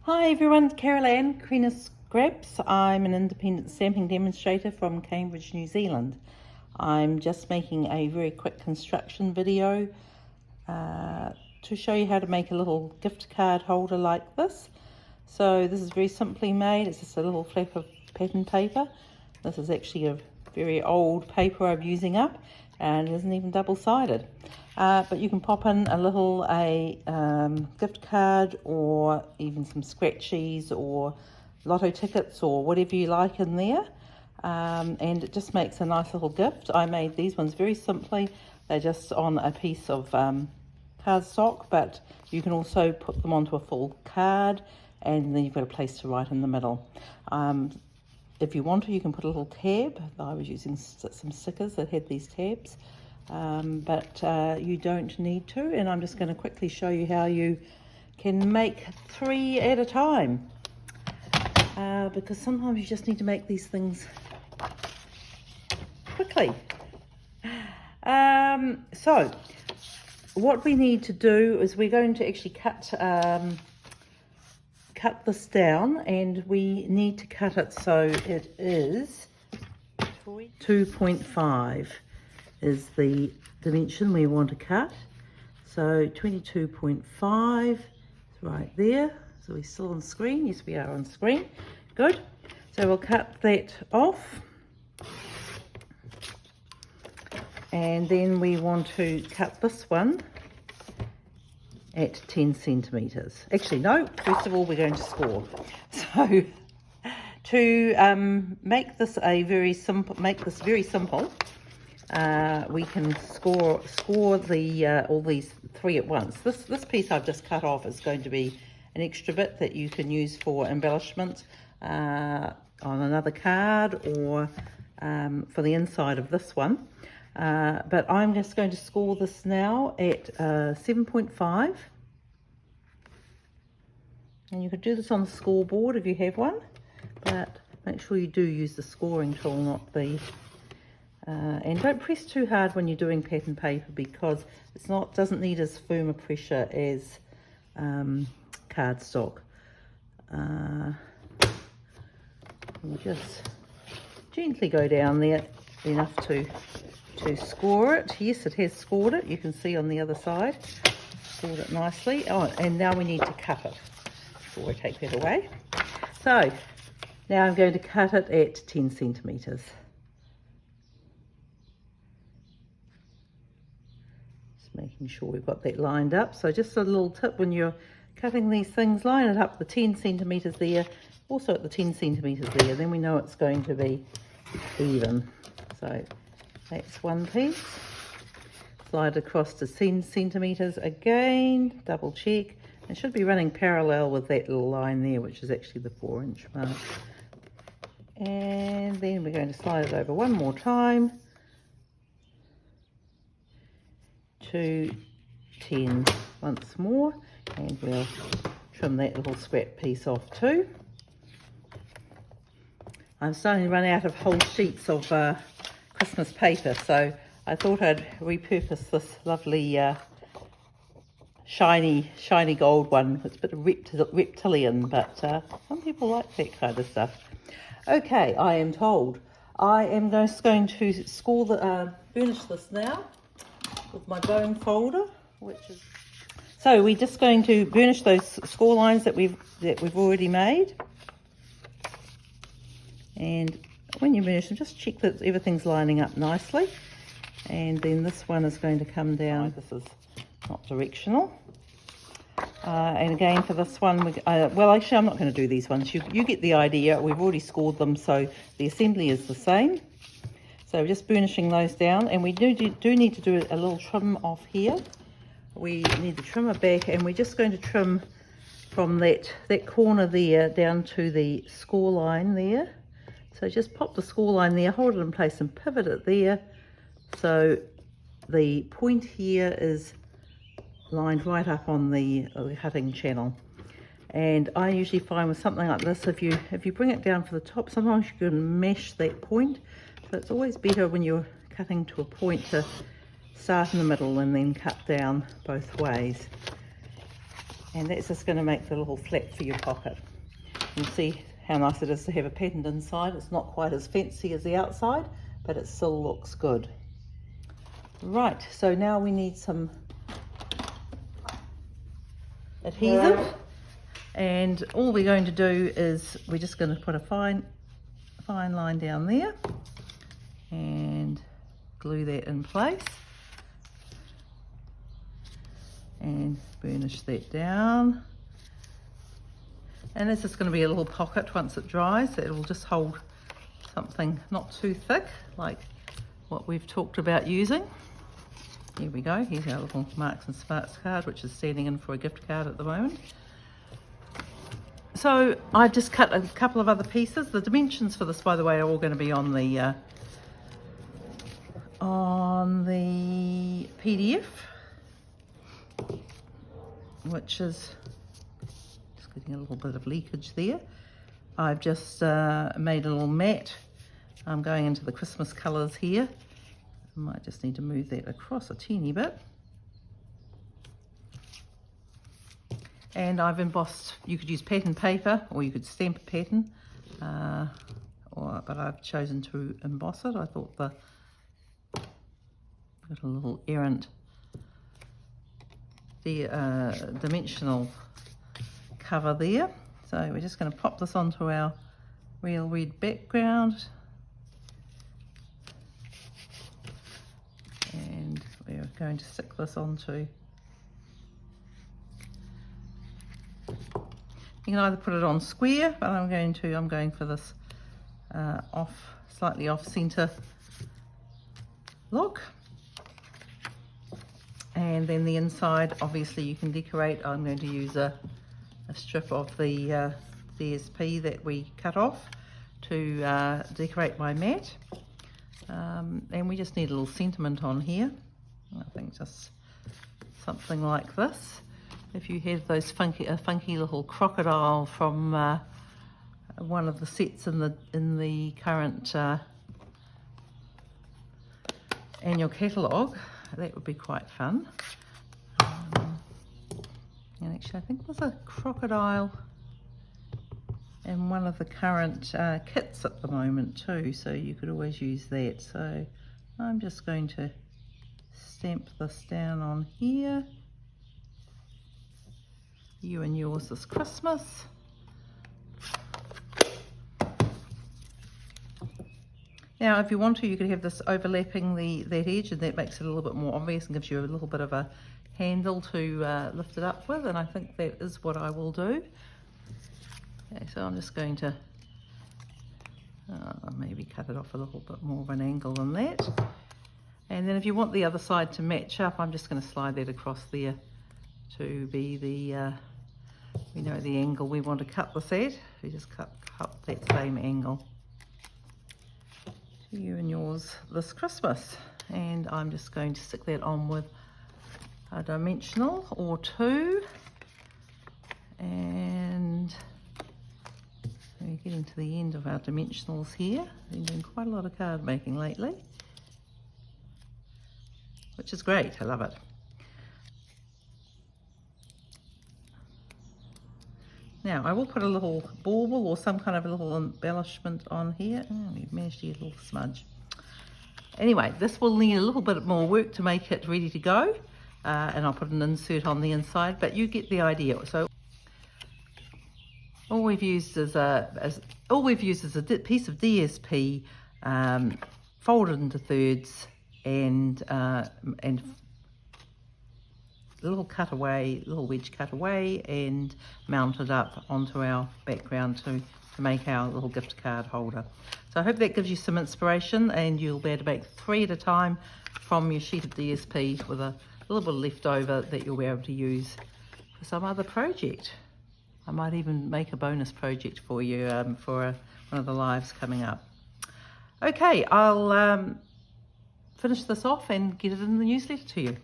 Hi everyone, Carol Ann, Queen of Scraps. I'm an independent stamping demonstrator from Cambridge, New Zealand. I'm just making a very quick construction video to show you how to make a little gift card holder like this. So this is very simply made. It's just a little flap of pattern paper. This is actually a very old paper I'm using up, and it isn't even double-sided. But you can pop in a little gift card, or even some scratchies or lotto tickets or whatever you like in there, and it just makes a nice little gift. I made these ones very simply. They're just on a piece of cardstock, but you can also put them onto a full card, and then you've got a place to write in the middle. If you want to, you can put a little tab. I was using some stickers that had these tabs, but you don't need to, and I'm just going to quickly show you how you can make 3 at a time, because sometimes you just need to make these things quickly. So what we need to do is we're going to actually cut this down, and we need to cut it so it is 2.5 is the dimension we want to cut. So 22.5 is right there. So we're still on screen. Yes, we are on screen. Good. So we'll cut that off, and then we want to cut this one at 10 centimeters. Actually, no, first of all, we're going to score. So to make this very simple, we can score the all these 3 at once. This piece I've just cut off is going to be an extra bit that you can use for embellishment on another card, or for the inside of this one. But I'm just going to score this now at 7.5. And you could do this on the scoreboard if you have one, but make sure you do use the scoring tool, not the... and don't press too hard when you're doing pattern paper, because doesn't need as firm a pressure as cardstock. We'll just gently go down there enough to score it. Yes, it has scored it. You can see on the other side, scored it nicely. Oh, and now we need to cut it before I take that away. So now I'm going to cut it at 10 centimeters. Just making sure we've got that lined up. So just a little tip when you're cutting these things, line it up the 10 centimeters there, also at the 10 centimeters there, then we know it's going to be even. So that's one piece. Slide across to 10 centimeters again, double check. It should be running parallel with that little line there, which is actually the 4-inch mark. And then we're going to slide it over one more time to 10 once more, and we'll trim that little scrap piece off too. I'm starting to run out of whole sheets of Christmas paper, so I thought I'd repurpose this lovely shiny gold one. It's a bit reptilian, but some people like that kind of stuff. Okay, I am told I am just going to score burnish this now with my bone folder, so we're just going to burnish those score lines that we've already made. And when you burnish them, just check that everything's lining up nicely. And then this one is going to come down. This is not directional. And again for this one, well, actually I'm not going to do these ones. You get the idea. We've already scored them, so the assembly is the same. So we're just burnishing those down, and we do need to do a little trim off here. We need the trimmer back, and we're just going to trim from that corner there down to the score line there. So just pop the score line there, hold it in place and pivot it there. So the point here is lined right up on the cutting channel. And I usually find with something like this, if you bring it down for the top, sometimes you can mesh that point. So it's always better when you're cutting to a point to start in the middle and then cut down both ways. And that's just going to make the little flap for your pocket. You can see how nice it is to have a pattern inside. It's not quite as fancy as the outside, but it still looks good. Right, so now we need some adhesive, and all we're going to do is we're just going to put a fine line down there and glue that in place and burnish that down. And this is going to be a little pocket once it dries that will just hold something not too thick like what we've talked about using. Here we go, here's our little Marks and Smarts card, which is standing in for a gift card at the moment. So I've just cut a couple of other pieces. The dimensions for this, by the way, are all going to be on the PDF, which is just getting a little bit of leakage there. I've just made a little mat. I'm going into the Christmas colours here. I might just need to move that across a teeny bit. And I've embossed, you could use pattern paper or you could stamp a pattern, but I've chosen to emboss it. I thought got a little errant dimensional cover there. So we're just going to pop this onto our real red background. And we're going to stick this onto, you can either put it on square, but I'm going for this slightly off center look. And then the inside, obviously you can decorate. I'm going to use a strip of the DSP that we cut off to decorate my mat. And we just need a little sentiment on here. I think just something like this. If you had those funky little crocodile from one of the sets in the current annual catalogue, that would be quite fun. And actually I think there's a crocodile in one of the current kits at the moment too, so you could always use that. So I'm just going to stamp this down on here. You and yours this Christmas. Now if you want to, you could have this overlapping that edge, and that makes it a little bit more obvious and gives you a little bit of a handle to lift it up with, and I think that is what I will do. Okay, so I'm just going to maybe cut it off a little bit more of an angle than that. And then if you want the other side to match up, I'm just going to slide that across there to be the, the angle we want to cut this at. We just cut that same angle. To you and yours this Christmas. And I'm just going to stick that on with a dimensional or two. And we're getting to the end of our dimensionals here. Been doing quite a lot of card making lately, which is great. I love it. Now I will put a little bauble or some kind of a little embellishment on here. Oh, we've managed to get a little smudge. Anyway, this will need a little bit more work to make it ready to go, and I'll put an insert on the inside, but you get the idea. So all we've used is a piece of DSP folded into thirds and little wedge cutaway, and mounted up onto our background to make our little gift card holder. So I hope that gives you some inspiration, and you'll be able to make 3 at a time from your sheet of DSP with a little bit left over that you'll be able to use for some other project. I might even make a bonus project for you for one of the lives coming up. Okay, I'll finish this off and get it in the newsletter to you.